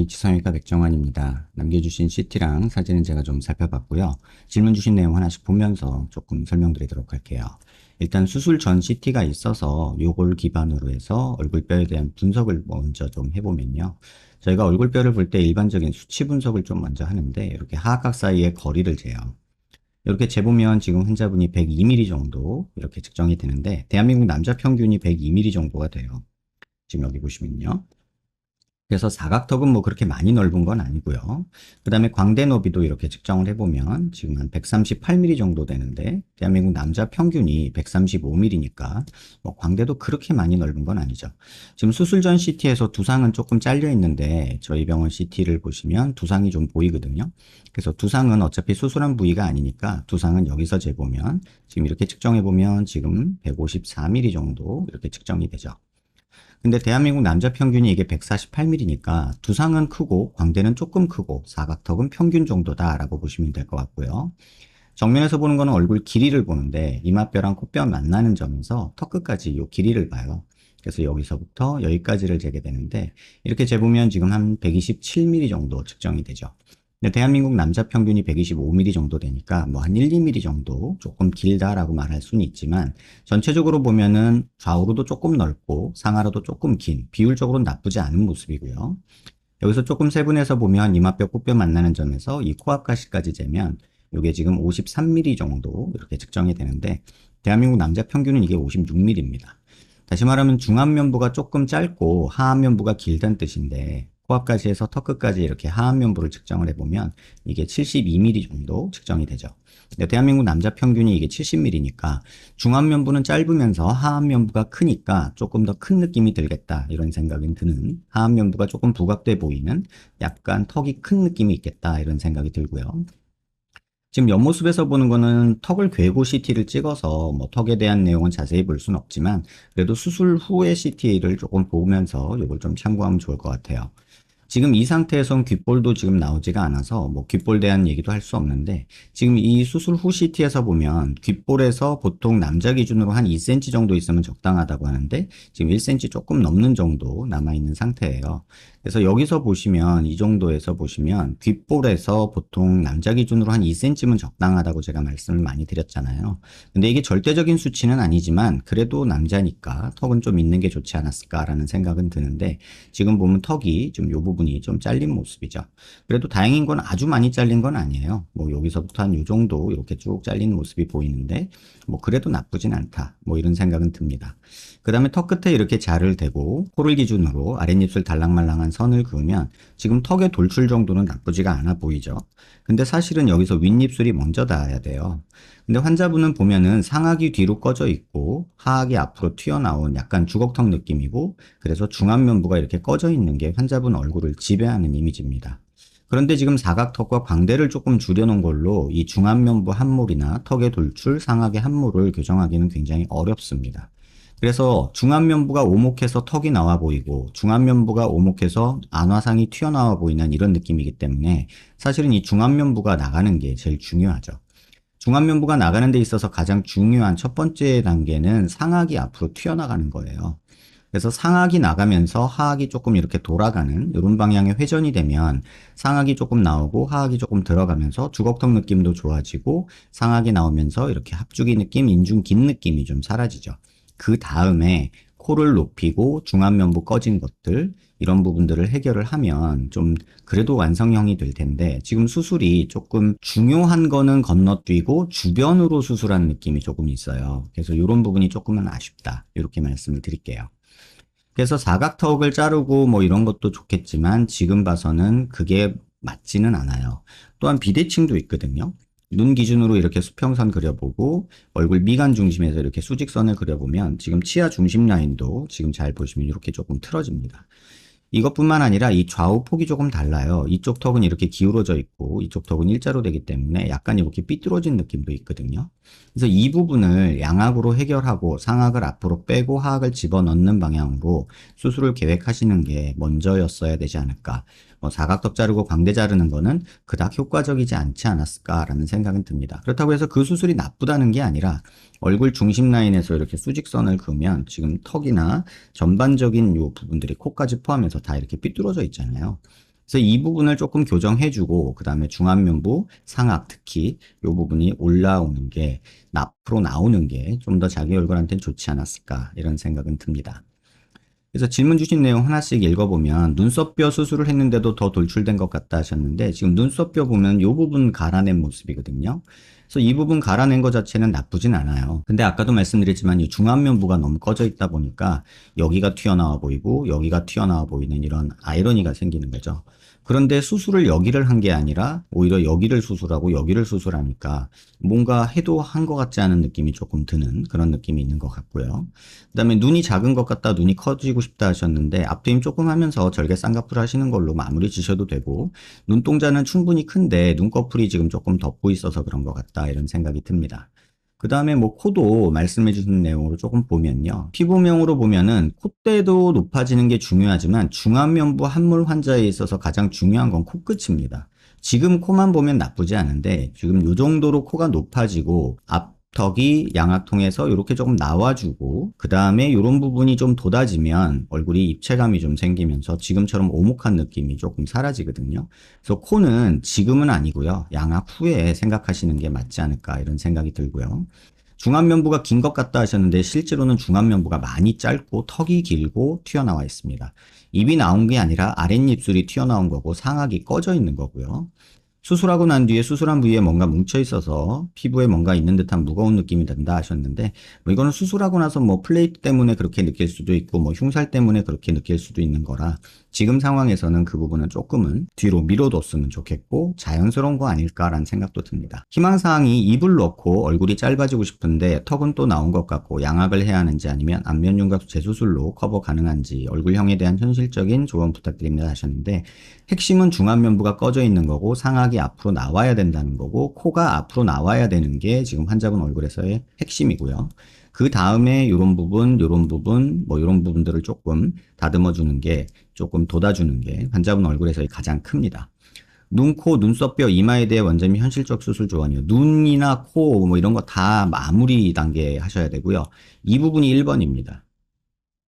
H성형외과 백정환입니다. 남겨주신 CT랑 사진은 제가 좀 살펴봤고요. 질문 주신 내용 하나씩 보면서 조금 설명드리도록 할게요. 일단 수술 전 CT가 있어서 요걸 기반으로 해서 얼굴뼈에 대한 분석을 먼저 좀 해보면요. 저희가 얼굴뼈를 볼 때 일반적인 수치 분석을 좀 먼저 하는데 이렇게 하악각 사이의 거리를 재요. 이렇게 재보면 지금 환자분이 102mm 정도 이렇게 측정이 되는데 대한민국 남자 평균이 102mm 정도가 돼요. 지금 여기 보시면요. 그래서 사각턱은 뭐 그렇게 많이 넓은 건 아니고요. 그 다음에 광대 너비도 이렇게 측정을 해보면 지금 한 138mm 정도 되는데 대한민국 남자 평균이 135mm니까 뭐 광대도 그렇게 많이 넓은 건 아니죠. 지금 수술 전 CT에서 두상은 조금 잘려 있는데 저희 병원 CT를 보시면 두상이 좀 보이거든요. 그래서 두상은 어차피 수술한 부위가 아니니까 두상은 여기서 재보면 지금 이렇게 측정해보면 지금 154mm 정도 이렇게 측정이 되죠. 근데 대한민국 남자 평균이 이게 148mm니까 두상은 크고 광대는 조금 크고 사각턱은 평균 정도다라고 보시면 될 것 같고요. 정면에서 보는 거는 얼굴 길이를 보는데 이마뼈랑 코뼈 만나는 점에서 턱 끝까지 이 길이를 봐요. 그래서 여기서부터 여기까지를 재게 되는데 이렇게 재보면 지금 한 127mm 정도 측정이 되죠. 근데 대한민국 남자 평균이 125mm 정도 되니까 뭐 한 1, 2mm 정도 조금 길다라고 말할 수는 있지만 전체적으로 보면은 좌우로도 조금 넓고 상하로도 조금 긴 비율적으로는 나쁘지 않은 모습이고요. 여기서 조금 세분해서 보면 이마뼈 코뼈 만나는 점에서 이 코앞 가시까지 재면 이게 지금 53mm 정도 이렇게 측정이 되는데 대한민국 남자 평균은 이게 56mm입니다. 다시 말하면 중안면부가 조금 짧고 하안면부가 길다는 뜻인데 코앞까지 해서 턱끝까지 이렇게 하안면부를 측정을 해보면 이게 72mm 정도 측정이 되죠. 근데 대한민국 남자 평균이 이게 70mm니까 중안면부는 짧으면서 하안면부가 크니까 조금 더 큰 느낌이 들겠다 이런 생각이 드는 하안면부가 조금 부각돼 보이는 약간 턱이 큰 느낌이 있겠다 이런 생각이 들고요. 지금 옆모습에서 보는 거는 턱을 괴고 CT를 찍어서 뭐 턱에 대한 내용은 자세히 볼 수는 없지만 그래도 수술 후의 CT를 조금 보면서 이걸 좀 참고하면 좋을 것 같아요. 지금 이 상태에선 귓볼도 지금 나오지가 않아서 뭐 귓볼 대한 얘기도 할 수 없는데 지금 이 수술 후 CT에서 보면 귓볼에서 보통 남자 기준으로 한 2cm 정도 있으면 적당하다고 하는데 지금 1cm 조금 넘는 정도 남아있는 상태예요. 그래서 여기서 보시면 이 정도에서 보시면 귓볼에서 보통 남자 기준으로 한 2cm면 적당하다고 제가 말씀을 많이 드렸잖아요. 근데 이게 절대적인 수치는 아니지만 그래도 남자니까 턱은 좀 있는 게 좋지 않았을까라는 생각은 드는데 지금 보면 턱이 좀 요 부분이 좀 잘린 모습이죠. 그래도 다행인 건 아주 많이 잘린 건 아니에요. 뭐 여기서부터 한 요 정도 이렇게 쭉 잘린 모습이 보이는데 뭐 그래도 나쁘진 않다. 뭐 이런 생각은 듭니다. 그 다음에 턱 끝에 이렇게 자를 대고 코를 기준으로 아랫입술 달랑말랑한 선을 그으면 지금 턱의 돌출 정도는 나쁘지가 않아 보이죠. 근데 사실은 여기서 윗입술이 먼저 닿아야 돼요. 근데 환자분은 보면은 상악이 뒤로 꺼져 있고 하악이 앞으로 튀어나온 약간 주걱턱 느낌이고 그래서 중안면부가 이렇게 꺼져 있는 게 환자분 얼굴을 지배하는 이미지입니다. 그런데 지금 사각턱과 광대를 조금 줄여놓은 걸로 이 중안면부 함몰이나 턱의 돌출, 상악의 함몰을 교정하기는 굉장히 어렵습니다. 그래서 중안면부가 오목해서 턱이 나와 보이고 중안면부가 오목해서 안화상이 튀어나와 보이는 이런 느낌이기 때문에 사실은 이 중안면부가 나가는 게 제일 중요하죠. 중안면부가 나가는 데 있어서 가장 중요한 첫 번째 단계는 상악이 앞으로 튀어나가는 거예요. 그래서 상악이 나가면서 하악이 조금 이렇게 돌아가는 이런 방향의 회전이 되면 상악이 조금 나오고 하악이 조금 들어가면서 주걱턱 느낌도 좋아지고 상악이 나오면서 이렇게 합주기 느낌, 인중 긴 느낌이 좀 사라지죠. 그 다음에 코를 높이고 중안면부 꺼진 것들 이런 부분들을 해결을 하면 좀 그래도 완성형이 될 텐데 지금 수술이 조금 중요한 거는 건너뛰고 주변으로 수술한 느낌이 조금 있어요. 그래서 이런 부분이 조금은 아쉽다 이렇게 말씀을 드릴게요. 그래서 사각턱을 자르고 뭐 이런 것도 좋겠지만 지금 봐서는 그게 맞지는 않아요. 또한 비대칭도 있거든요. 눈 기준으로 이렇게 수평선 그려보고 얼굴 미간 중심에서 이렇게 수직선을 그려보면 지금 치아 중심 라인도 지금 잘 보시면 이렇게 조금 틀어집니다. 이것뿐만 아니라 이 좌우 폭이 조금 달라요. 이쪽 턱은 이렇게 기울어져 있고 이쪽 턱은 일자로 되기 때문에 약간 이렇게 삐뚤어진 느낌도 있거든요. 그래서 이 부분을 양악으로 해결하고 상악을 앞으로 빼고 하악을 집어넣는 방향으로 수술을 계획하시는 게 먼저였어야 되지 않을까. 사각턱 자르고 광대 자르는 거는 그닥 효과적이지 않지 않았을까라는 생각은 듭니다. 그렇다고 해서 그 수술이 나쁘다는 게 아니라 얼굴 중심 라인에서 이렇게 수직선을 그으면 지금 턱이나 전반적인 요 부분들이 코까지 포함해서 다 이렇게 삐뚤어져 있잖아요. 그래서 이 부분을 조금 교정해주고 그 다음에 중안면부, 상악 특히 이 부분이 올라오는 게 앞으로 나오는 게 좀 더 자기 얼굴한테는 좋지 않았을까 이런 생각은 듭니다. 그래서 질문 주신 내용 하나씩 읽어보면 눈썹뼈 수술을 했는데도 더 돌출된 것 같다 하셨는데 지금 눈썹뼈 보면 이 부분 갈아낸 모습이거든요. 그래서 이 부분 갈아낸 것 자체는 나쁘진 않아요. 근데 아까도 말씀드렸지만 이 중안면부가 너무 꺼져 있다 보니까 여기가 튀어나와 보이고 여기가 튀어나와 보이는 이런 아이러니가 생기는 거죠. 그런데 수술을 여기를 한 게 아니라 오히려 여기를 수술하고 여기를 수술하니까 뭔가 해도 한 것 같지 않은 느낌이 조금 드는 그런 느낌이 있는 것 같고요. 그 다음에 눈이 작은 것 같다, 눈이 커지고 싶다 하셨는데 앞트임 조금 하면서 절개 쌍꺼풀 하시는 걸로 마무리 지셔도 되고 눈동자는 충분히 큰데 눈꺼풀이 지금 조금 덮고 있어서 그런 것 같다 이런 생각이 듭니다. 그 다음에 뭐 코도 말씀해 주신 내용으로 조금 보면요. 피부명으로 보면은 콧대도 높아지는 게 중요하지만 중안면부 함몰 환자에 있어서 가장 중요한 건 코끝입니다. 지금 코만 보면 나쁘지 않은데 지금 이 정도로 코가 높아지고 앞턱이 양악통에서 이렇게 조금 나와주고 그 다음에 이런 부분이 좀 돋아지면 얼굴이 입체감이 좀 생기면서 지금처럼 오목한 느낌이 조금 사라지거든요. 그래서 코는 지금은 아니고요. 양악 후에 생각하시는 게 맞지 않을까 이런 생각이 들고요. 중안면부가 긴 것 같다 하셨는데 실제로는 중안면부가 많이 짧고 턱이 길고 튀어나와 있습니다. 입이 나온 게 아니라 아랫입술이 튀어나온 거고 상악이 꺼져 있는 거고요. 수술하고 난 뒤에 수술한 부위에 뭔가 뭉쳐 있어서 피부에 뭔가 있는 듯한 무거운 느낌이 든다 하셨는데 뭐 이거는 수술하고 나서 뭐 플레이트 때문에 그렇게 느낄 수도 있고 뭐 흉살 때문에 그렇게 느낄 수도 있는 거라 지금 상황에서는 그 부분은 조금은 뒤로 밀어뒀으면 좋겠고 자연스러운 거 아닐까라는 생각도 듭니다. 희망사항이 입을 넣고 얼굴이 짧아지고 싶은데 턱은 또 나온 것 같고 양악을 해야 하는지 아니면 안면 윤곽 재수술로 커버 가능한지 얼굴형에 대한 현실적인 조언 부탁드립니다 하셨는데 핵심은 중안면부가 꺼져 있는 거고 상악이 앞으로 나와야 된다는 거고 코가 앞으로 나와야 되는 게 지금 환자분 얼굴에서의 핵심이고요. 그 다음에 이런 부분, 이런 부분, 뭐 이런 부분들을 조금 다듬어 주는 게 조금 돋아주는 게 환자분 얼굴에서 가장 큽니다. 눈, 코, 눈썹뼈, 이마에 대해 원장님 현실적 수술 조언이요. 눈이나 코 뭐 이런 거 다 마무리 단계 하셔야 되고요. 이 부분이 1번입니다.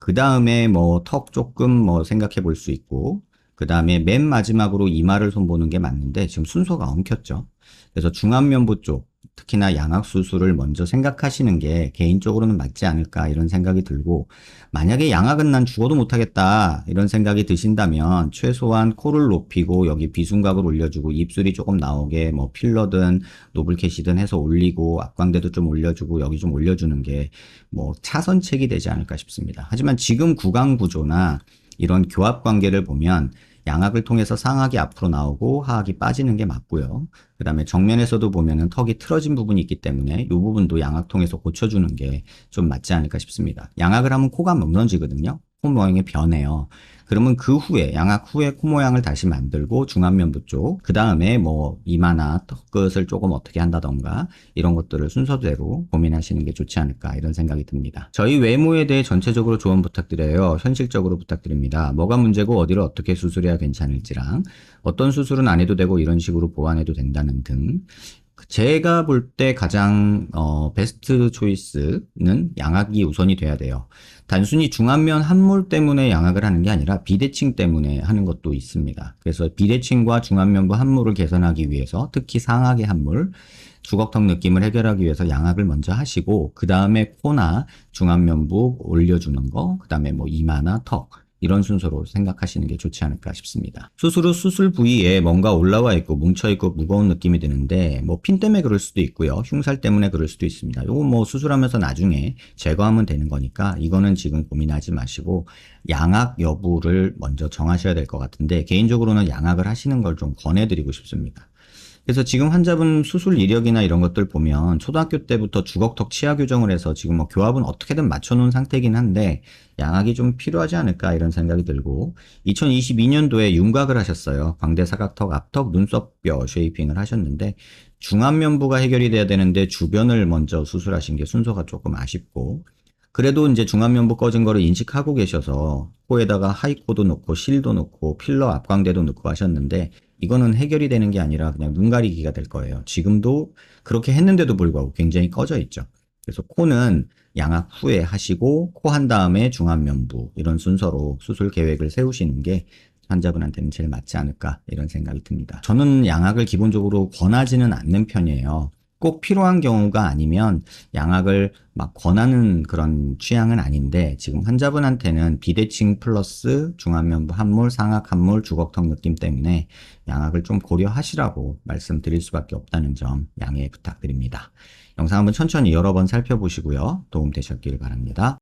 그 다음에 뭐 턱 조금 뭐 생각해 볼 수 있고 그 다음에 맨 마지막으로 이마를 손보는 게 맞는데 지금 순서가 엉켰죠. 그래서 중안면부 쪽 특히나 양악 수술을 먼저 생각하시는 게 개인적으로는 맞지 않을까 이런 생각이 들고 만약에 양악은 난 죽어도 못하겠다 이런 생각이 드신다면 최소한 코를 높이고 여기 비순각을 올려주고 입술이 조금 나오게 뭐 필러든 노블캣이든 해서 올리고 앞광대도 좀 올려주고 여기 좀 올려주는 게 뭐 차선책이 되지 않을까 싶습니다. 하지만 지금 구강 구조나 이런 교합 관계를 보면 양악을 통해서 상악이 앞으로 나오고 하악이 빠지는 게 맞고요. 그 다음에 정면에서도 보면은 턱이 틀어진 부분이 있기 때문에 이 부분도 양악 통해서 고쳐주는 게 좀 맞지 않을까 싶습니다. 양악을 하면 코가 무너지거든요. 코 모양이 변해요. 그러면 그 후에 양악 후에 코 모양을 다시 만들고 중안면부 쪽, 그 다음에 뭐 이마나 턱끝을 조금 어떻게 한다던가 이런 것들을 순서대로 고민하시는 게 좋지 않을까 이런 생각이 듭니다. 저희 외모에 대해 전체적으로 조언 부탁드려요. 현실적으로 부탁드립니다. 뭐가 문제고 어디를 어떻게 수술해야 괜찮을지랑 어떤 수술은 안 해도 되고 이런 식으로 보완해도 된다는 등 제가 볼 때 가장 베스트 초이스는 양악이 우선이 돼야 돼요. 단순히 중안면 함몰 때문에 양악을 하는 게 아니라 비대칭 때문에 하는 것도 있습니다. 그래서 비대칭과 중안면부 함몰을 개선하기 위해서 특히 상악의 함몰, 주걱턱 느낌을 해결하기 위해서 양악을 먼저 하시고 그 다음에 코나 중안면부 올려주는 거, 그 다음에 뭐 이마나 턱 이런 순서로 생각하시는 게 좋지 않을까 싶습니다. 수술 후 수술 부위에 뭔가 올라와 있고 뭉쳐있고 무거운 느낌이 드는데 뭐 핀 때문에 그럴 수도 있고요. 흉살 때문에 그럴 수도 있습니다. 요거 뭐 수술하면서 나중에 제거하면 되는 거니까 이거는 지금 고민하지 마시고 양악 여부를 먼저 정하셔야 될 것 같은데 개인적으로는 양악을 하시는 걸 좀 권해드리고 싶습니다. 그래서 지금 환자분 수술 이력이나 이런 것들 보면 초등학교 때부터 주걱턱 치아 교정을 해서 지금 뭐 교합은 어떻게든 맞춰놓은 상태이긴 한데 양악이 좀 필요하지 않을까 이런 생각이 들고 2022년도에 윤곽을 하셨어요. 광대 사각턱 앞턱 눈썹뼈 쉐이핑을 하셨는데 중안면부가 해결이 돼야 되는데 주변을 먼저 수술하신 게 순서가 조금 아쉽고 그래도 이제 중안면부 꺼진 거를 인식하고 계셔서 코에다가 하이코도 넣고 실도 넣고 필러 앞광대도 넣고 하셨는데 이거는 해결이 되는 게 아니라 그냥 눈 가리기가 될 거예요. 지금도 그렇게 했는데도 불구하고 굉장히 꺼져 있죠. 그래서 코는 양악 후에 하시고 코 한 다음에 중안면부 이런 순서로 수술 계획을 세우시는 게 환자분한테는 제일 맞지 않을까 이런 생각이 듭니다. 저는 양악을 기본적으로 권하지는 않는 편이에요. 꼭 필요한 경우가 아니면 양악을 막 권하는 그런 취향은 아닌데 지금 환자분한테는 비대칭 플러스 중안면부 함몰, 상악 함몰, 주걱턱 느낌 때문에 양악을 좀 고려하시라고 말씀드릴 수밖에 없다는 점 양해 부탁드립니다. 영상 한번 천천히 여러 번 살펴보시고요. 도움 되셨길 바랍니다.